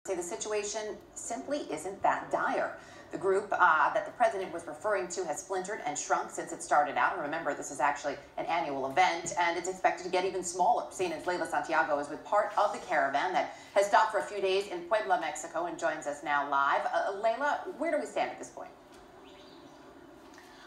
say the situation simply isn't that dire. The group that the president was referring to has splintered and shrunk since it started out. And remember, this is actually an annual event, and it's expected to get even smaller. CNN's Leila Santiago is with part of the caravan that has stopped for a few days in Puebla, Mexico, and joins us now live. Leila, where do we stand at this point?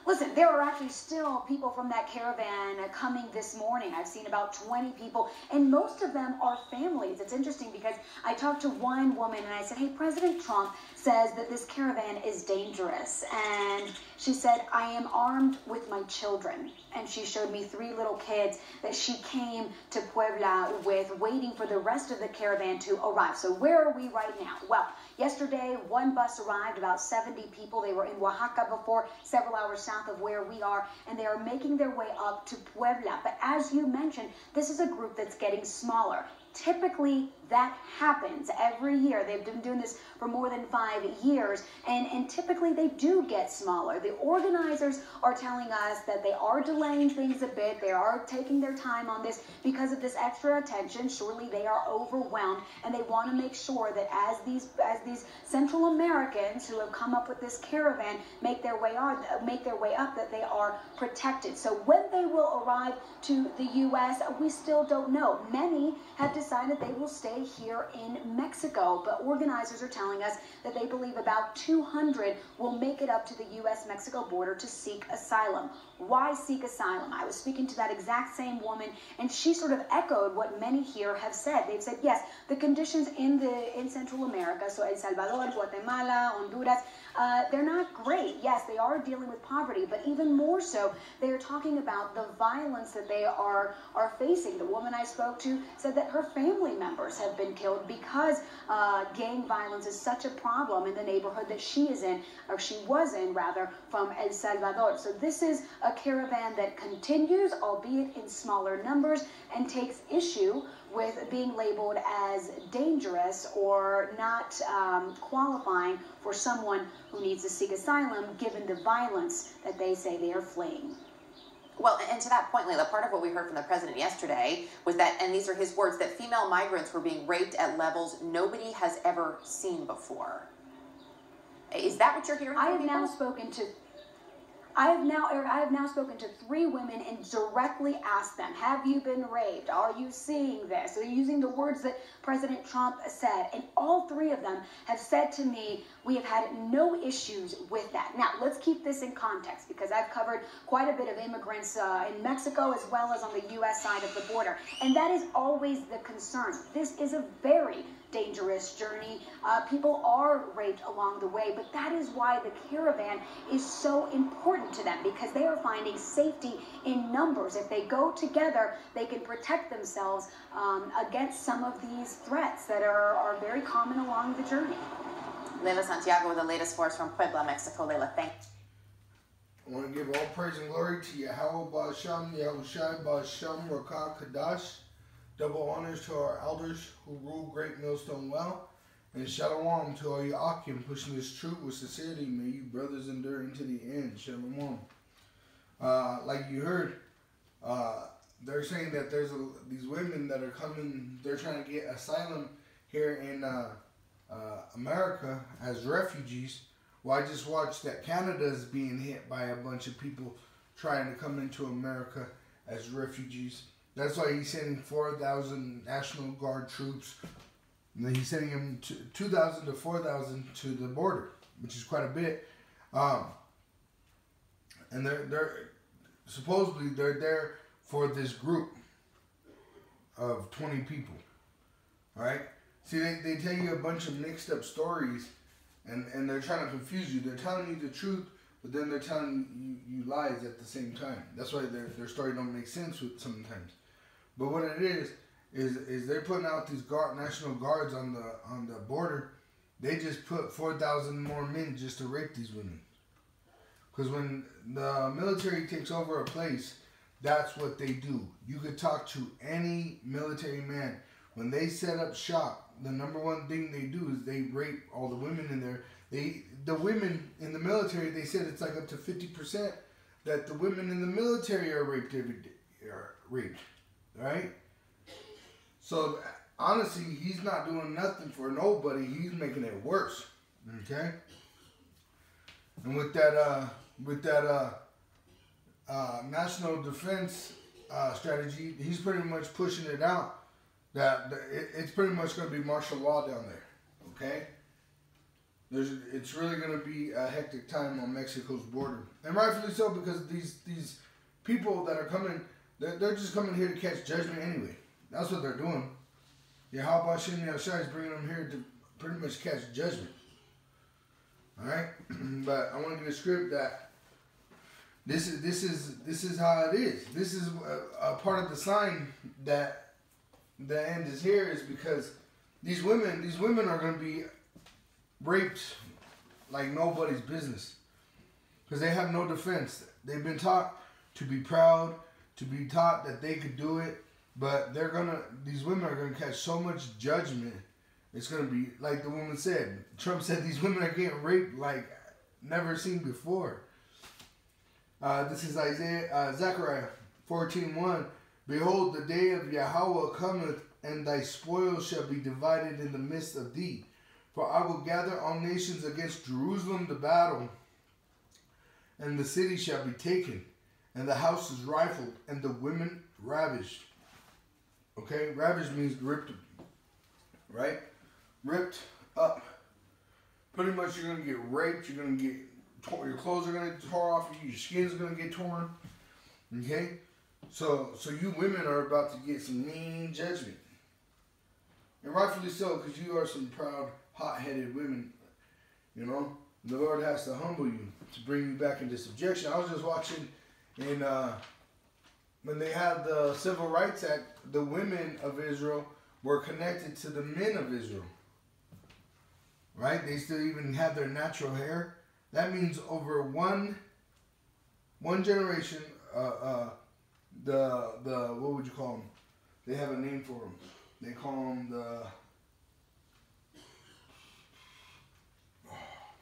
Listen, there are actually still people from that caravan coming this morning. I've seen about 20 people, and most of them are families. It's interesting because I talked to one woman and I said, hey, President Trump says that this caravan is dangerous. And she said, I am armed with my children. And she showed me 3 little kids that she came to Puebla with, waiting for the rest of the caravan to arrive. So where are we right now? Well, yesterday, one bus arrived, about 70 people. They were in Oaxaca before, several hours south of where we are, and they are making their way up to Puebla. But as you mentioned, this is a group that's getting smaller. Typically, that happens every year. They've been doing this for more than 5 years, and typically they do get smaller. The organizers are telling us that they are delaying things a bit. They are taking their time on this because of this extra attention. Surely they are overwhelmed, and they want to make sure that as these Central Americans who have come up with this caravan make their way up, that they are protected. So when they will arrive to the U.S., we still don't know. Many have decided they will stay here in Mexico, but organizers are telling us that they believe about 200 will make it up to the U.S.-Mexico border to seek asylum. Why seek asylum? I was speaking to that exact same woman, and she sort of echoed what many here have said. They've said, yes, the conditions in Central America, so El Salvador, Guatemala, Honduras, they're not great. Yes, they are dealing with poverty, but even more so, they are talking about the violence that they are facing. The woman I spoke to said that her family members have been killed because gang violence is such a problem in the neighborhood that she is in, or she was in rather, from El Salvador. So this is a caravan that continues, albeit in smaller numbers, and takes issue with being labeled as dangerous or not qualifying for someone who needs to seek asylum, given the violence that they say they are fleeing. Well, and to that point, Leila, part of what we heard from the president yesterday was that, and these are his words, that female migrants were being raped at levels nobody has ever seen before. Is that what you're hearing from people? I have now spoken to 3 women and directly asked them, have you been raped? Are you seeing this? They're using the words that President Trump said. And all 3 of them have said to me, we have had no issues with that. Now, let's keep this in context, because I've covered quite a bit of immigrants in Mexico as well as on the U.S. side of the border. And that is always the concern. This is a very dangerous journey. People are raped along the way, but that is why the caravan is so important to them, because they are finding safety in numbers. If they go together, they can protect themselves against some of these threats that are very common along the journey. Leila Santiago with the latest for us from Puebla, Mexico. Leila, thanks. I want to give all praise and glory to Yahweh Ba'Shem, Yahushai Ba'Shem, Rakah Kadash. Double honors to our elders who rule Great Millstone well. And Shalom to all you Akim pushing this truth with sincerity. May you brothers endure into the end. Shalom. Like you heard, they're saying that there's these women that are coming, they're trying to get asylum here in America as refugees. Well, I just watched that Canada is being hit by a bunch of people trying to come into America as refugees. That's why he's sending 4,000 National Guard troops. And then he's sending them 2,000 to 4,000 to the border, which is quite a bit. And they're supposedly they're there for this group of 20 people. All right. See, they tell you a bunch of mixed up stories, and they're trying to confuse you. They're telling you the truth, but then they're telling you lies at the same time. That's why their story don't make sense sometimes. But what it is they're putting out these National Guards on the border. They just put 4,000 more men just to rape these women. Because when the military takes over a place, that's what they do. You could talk to any military man. When they set up shop, the number one thing they do is they rape all the women in there. The women in the military, they said it's like up to 50% that the women in the military are raped every day. Right? So honestly, he's not doing nothing for nobody. He's making it worse. Okay? And with that national defense strategy, he's pretty much pushing it out that it's pretty much going to be martial law down there. Okay? It's really going to be a hectic time on Mexico's border. And rightfully so, because these people that are coming, they're just coming here to catch judgment anyway. That's what they're doing. Yeah, how about Shem Yahshai is bringing them here to pretty much catch judgment. Alright? But I want to get a script that this is how it is. This is a part of the sign that the end is here, is because these women are going to be raped like nobody's business, because they have no defense. They've been taught to be proud, to be taught that they could do it, but these women are gonna catch so much judgment. It's gonna be like the woman said. Trump said these women are getting raped like never seen before. This is Zechariah 14:1. Behold, the day of Yahweh cometh, and thy spoil shall be divided in the midst of thee. For I will gather all nations against Jerusalem to battle, and the city shall be taken, and the houses rifled, and the women ravished. Okay? Ravished means ripped, right? Ripped up. Pretty much you're going to get raped, you're going to get torn, your clothes are going to get torn off, your skin's going to get torn. Okay? So you women are about to get some mean judgment. And rightfully so, because you are some proud, hot-headed women. You know, the Lord has to humble you to bring you back into subjection. I was just watching when they had the Civil Rights Act, the women of Israel were connected to the men of Israel. Right? They still even have their natural hair. That means over one generation, what would you call them? They have a name for them. They call them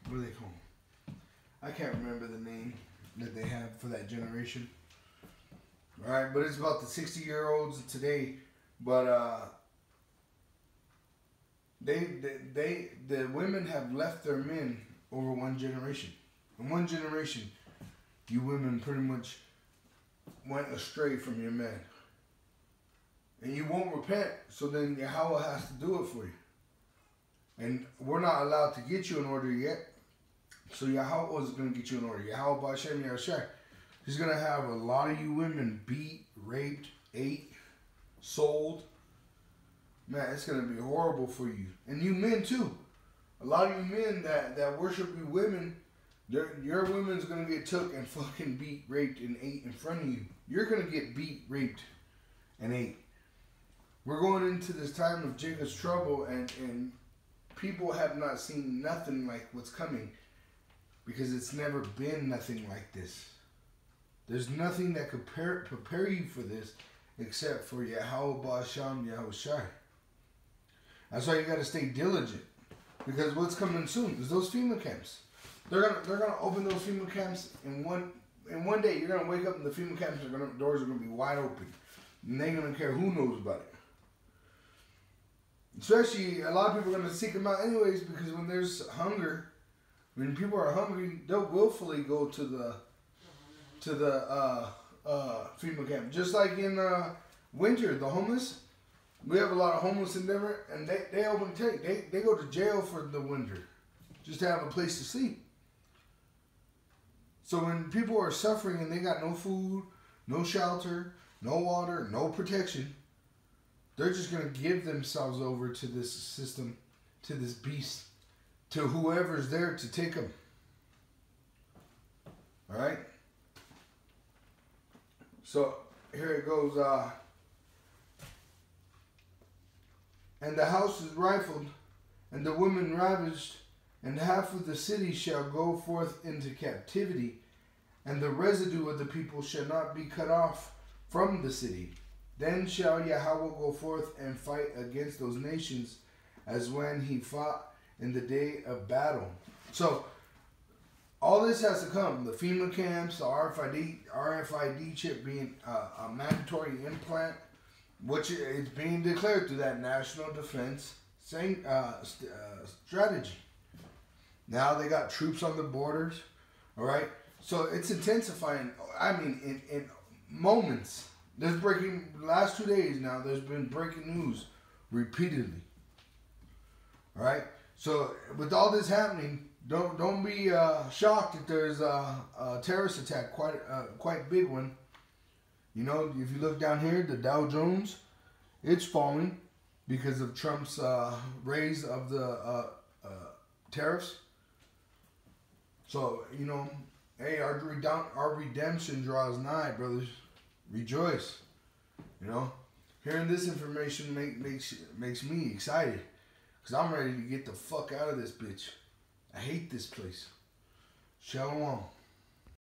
what do they call them? I can't remember the name that they have for that generation. Right, but it's about the 60-year-olds today. But the women have left their men over one generation. In one generation, you women pretty much went astray from your men. And you won't repent, so then Yahweh has to do it for you. And we're not allowed to get you in order yet. So Yahweh is going to get you in order. Yahweh B'Shem Yahshai. He's going to have a lot of you women beat, raped, ate, sold. Man, it's going to be horrible for you. And you men too. A lot of you men that worship you women, your women's going to get took and fucking beat, raped, and ate in front of you. You're going to get beat, raped, and ate. We're going into this time of Jacob's trouble, and people have not seen nothing like what's coming, because it's never been nothing like this. There's nothing that could prepare you for this except for Yahweh Ba'asham Yahushai. That's why you got to stay diligent, because what's coming soon is those FEMA camps. They're gonna open those FEMA camps in one day. You're gonna wake up and the FEMA camps doors are gonna be wide open, and they ain't gonna care who knows about it. Especially, a lot of people are going to seek them out anyways, because when there's hunger, when people are hungry, they'll willfully go to the FEMA camp. Just like in winter, the homeless, we have a lot of homeless in Denver, and they open take. They go to jail for the winter, just to have a place to sleep. So when people are suffering and they got no food, no shelter, no water, no protection, they're just going to give themselves over to this system, to this beast, to whoever's there to take them. All right? So here it goes. And the house is rifled, and the women ravished, and half of the city shall go forth into captivity, and the residue of the people shall not be cut off from the city. Then shall Yahweh go forth and fight against those nations, as when he fought in the day of battle. So all this has to come. The FEMA camps, the RFID chip being a mandatory implant, which it's being declared through that national defense strategy. Now they got troops on the borders, all right? So it's intensifying. I mean, in moments. There's last 2 days now, there's been breaking news repeatedly, all right? So with all this happening, don't be shocked if there's a terrorist attack, quite big one. You know, if you look down here, the Dow Jones, it's falling because of Trump's raise of the tariffs. So, you know, hey, our redemption draws nigh, brothers. Rejoice. You know, hearing this information makes me excited because I'm ready to get the fuck out of this bitch. I hate this place. Shalom.